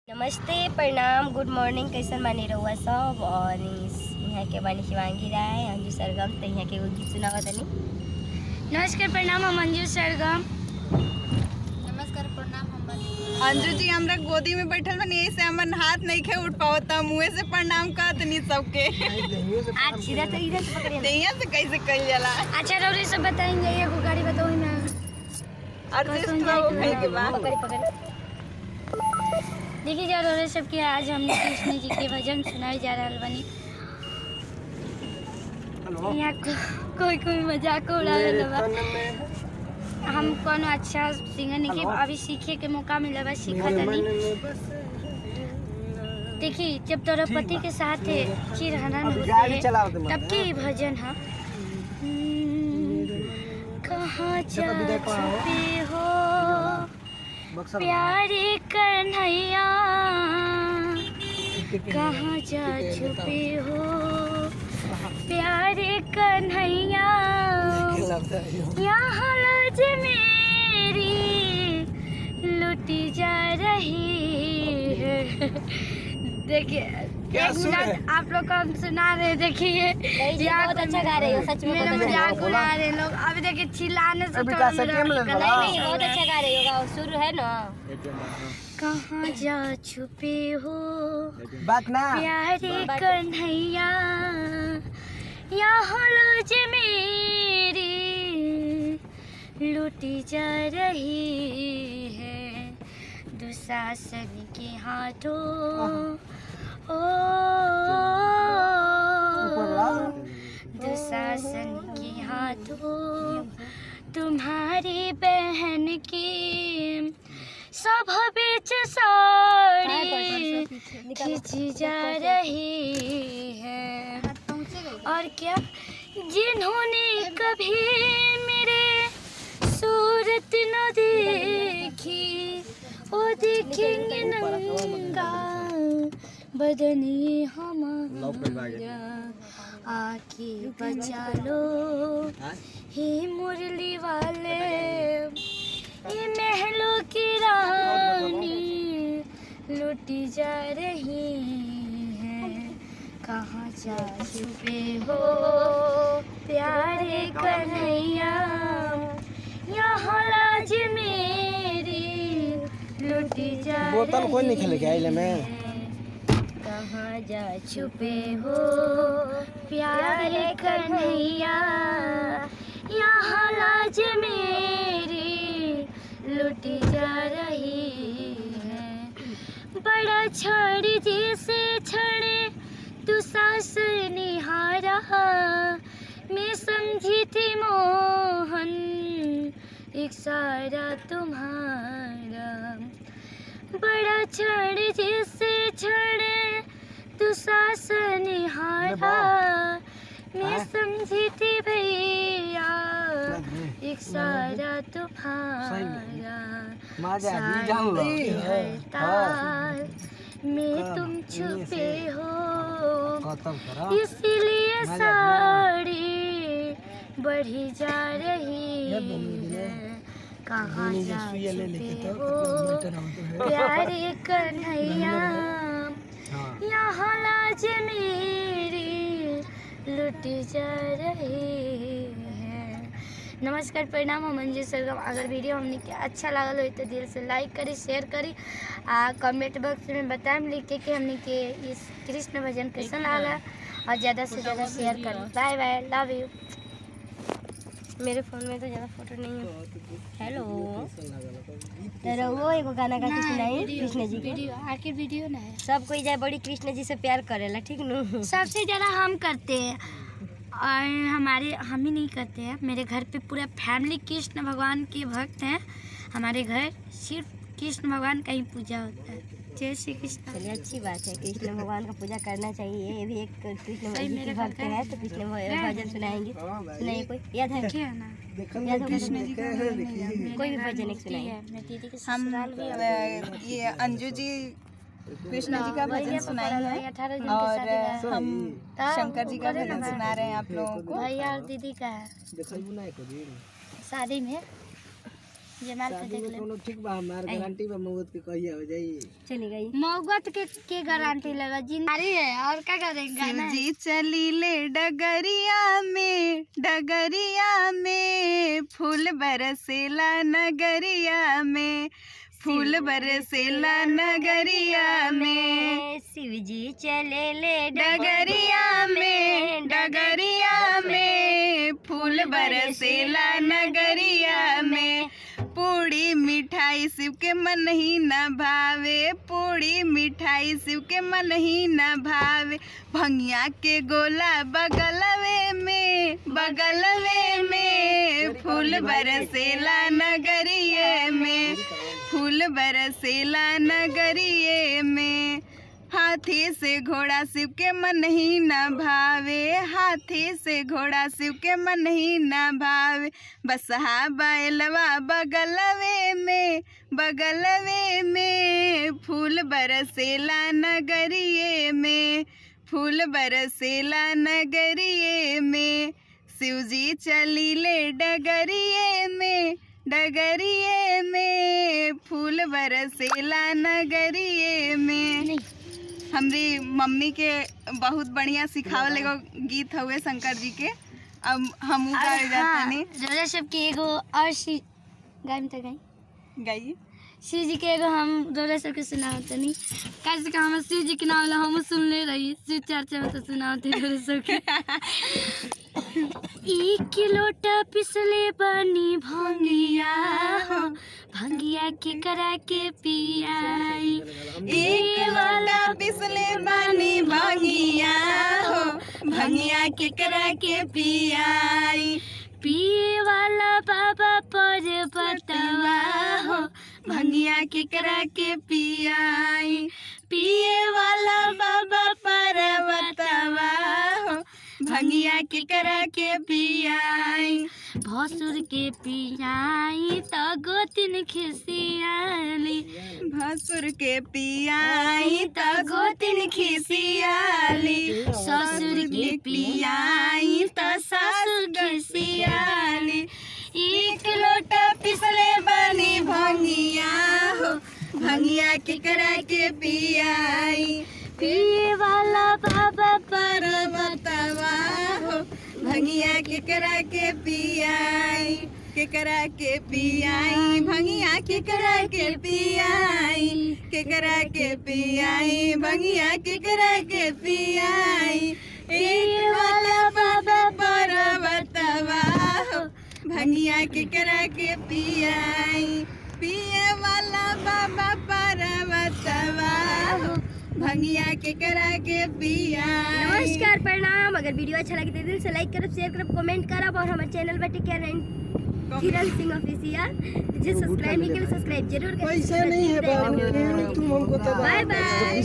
नमस्ते, प्रणाम, good morning. कैसन बानी रहुआ सब। और यहाँ के बानी शिवांगी राय, अंजू सरगम। तो यहाँ के एगो गीत सुनावा तनी। नमस्कार, प्रणाम, हम अंजू सरगम। नमस्कार, प्रणाम, हम अंजू जी हमरा गोदी में बैठल बनी, ऐसे हमन हाथ नहीं खे उठ पावता, मुँह से प्रणाम कहत नहीं सबके। आज सीधा तो इधर से पकड़िए। तैया से कैसे कल जाला। अच्छा रौरी सब बताएंगे, एगो गाड़ी बताओ ना। ऑर्केस्ट्रा हो गए के बाद पकड़ी। देखिए जा रौरी सब के आज हमने कृष्ण जी के भजन सुनाए जा रहा बनी। यहाँ कोई मजाक उड़ा रहा बा। हम कोनो अच्छा सिंगर नहीं के अभी सीखे के मौका मिला बा, सीखा तनी। देखिए जब द्रौपदी के साथ चिरहरण होते हैं तब के भजन है। कहाँ जा छुपे हो प्यारे कन्हैया, कहाँ जा छुपे हो प्यारे कन्हैया, यहाँ लाज मेरी लुटी जा रही है। देखिए एक मिनट आप लोग को हम सुना रहे। देखिए बहुत अच्छा गा रहे हो, सच में मेरा मजाक उड़ा रहे लोग। अभी देखिए चिल्लाने से नहीं, बहुत अच्छा गा रहे हो। शुरू है ना। कहाँ जा छुपे हो प्यारे कन्हैया, यहाँ लाज मेरी लुटी जा रही है दुशासन के हाथों। दुशासन के हाथों तुम्हारी बहन की सब बीच साड़ी खींची जा रही है। और क्या जिन्होंने कभी मेरे सूरत न देखी वो देखेंगे नंगा बदनी हमारा, आके बचा लो हे मुरली वाले, ये महलों की रानी लुटी जा रही है। कहाँ जा छुपे हो प्यारे कन्हैया, यहाँ लाज मेरी लुटी जा बोतल कोई नहीं खेले क्या इले में। कहाँ जा छुपे हो प्यारे कन्हैया, यहाँ लाज मेरी लुटी जा रही है। बड़ा छड़ी जैसे छड़े तू सास निहारा, मैं समझी थी मोहन एक सारा तुम्हारा। बड़ा छड़ी जैसे छड़े तू सास निहारा, मैं समझी थी भैया एक सारा तुम्हारा। में तुम छुपे हो इसीलिए साड़ी बढ़ी जा रही है। कहाँ जा छुपे हो प्यारे कन्हैया, यहाँ लाज मेरी लुटी जा रही है। नमस्कार, प्रणाम, हम अंजू सरगम। अगर वीडियो हमने के अच्छा लागल हो तो दिल से लाइक करी, शेयर करी, कमेंट बॉक्स में बताएं लिख के कि हमने के इस कृष्ण भजन कैसा लगा, और ज़्यादा से ज़्यादा शेयर करें। Bye bye, love you. मेरे फोन में तो ज़्यादा फोटो नहीं है। हेलो, रहुआ एगो गाना गा के सुनाई कृष्ण जी के। आखिर वीडियो ना है। सब कोई जाए बड़ी कृष्ण जी से प्यार करेला, ठीक न। सबसे ज़्यादा हम करते हैं, और हम ही नहीं करते हैं, मेरे घर पे पूरा फैमिली कृष्ण भगवान के भक्त हैं। हमारे घर सिर्फ कृष्ण भगवान का ही पूजा होता है। जय श्री कृष्ण। चलिए, अच्छी बात है, कृष्ण भगवान का पूजा करना चाहिए। ये भी एक कृष्ण जी के भक्त है, तो कृष्ण भजन सुनाएंगे। सुनाइए, कोई याद है? याद हो कृष्ण जी का कोई भी भजन एक सुनाइए। हम ये अंजू जी कृष्ण जी का भजन सुनाई है, और हम शंकर जी का भजन सुना रहे हैं आप लोगों को। भैया और दीदी का है शादी में। जमाल पे देख ले। कोनो ठीक बा, हमार गारंटी बा मौत के कहिया हो जाई। चली गई मौगत के गारंटी लगा जिंदारी है और क्या करेंगे गाना जी चली ले डगरिया में फूल बरसेला नगरिया में, फूल बरसेला नगरिया में, शिव जी चले ले डगरिया में फूल बरसेला नगरिया में। पूड़ी मिठाई शिव के मन ही न भावे, पूड़ी मिठाई शिव के मन ही न भावे। भंगिया के गोला बगलवे में फूल बरसेला नगरिये में, फूल बरसेला नगरिये में। हाथी से घोड़ा शिव के मन ही न भावे, हाथी से घोड़ा शिव के मन ही न भावे। बसहा बैलवा बगलवे में फूल बरसेला नगरिये में, फूल बरसेला नगरिये में। शिवजी चली ले डगरिये में फूल बरसेला नगरिये में। हमरी मम्मी के बहुत बढ़िया सिखावल एगो गीत हुए शंकर जी के, अब हम गाए जाते जोरा सब के एगो और सी गाय तो गाइए। शिव जी के एगो हम जोरा सब के सुनावते नहीं कैसे का हम शिव जी के नाम हम सुनले रही शिव चर्चा में तो सुनावते जोरा सब के। एक लोटा पिसले बनी भंगिया हो, भंगिया के करा के पियाई। एक लोटा पिसले बनी भंगिया हो, भंगिया के करा के पियाई। पिए वाला बाबा पर बतावा हो, भंगिया के करा के पियाई। पिए वाला बाबा पर बतावा हो, भंगिया के करा के पियाई। भसुर के पियाई तो गोतिन खिसियाली, भसुर के पियाई तो गोतिन खिसियाली। ससुर के पियाई तो सासुर खिसियाली। एक लोटा पिसले बनी भंगिया हो, भंगिया के करा के पियाई। पिए वाला बाबा पर बतावा हो, भंगिया के करा के पियाई। के करा के पियाई, भंगिया के करा के पियाई। के करा के पियाई, भंगिया के करा के पियाई। एक वाला बाबा पर बतावा हो, भंगिया के करा के पियाई। पिए वाला बाबा पर बतावा हो, भंगिया के करा के पियाई। नमस्कार, प्रणाम। अगर वीडियो अच्छा लगे तो दिल से लाइक करब, शेयर करब, कमेंट करब और हमारे चैनल पर किरण सिंह ऑफिशियल जे सब्सक्राइब नहीं किया सब्सक्राइब जरूर करें। पैसा नहीं है बाबू, तुम हमको तो बाय बाय।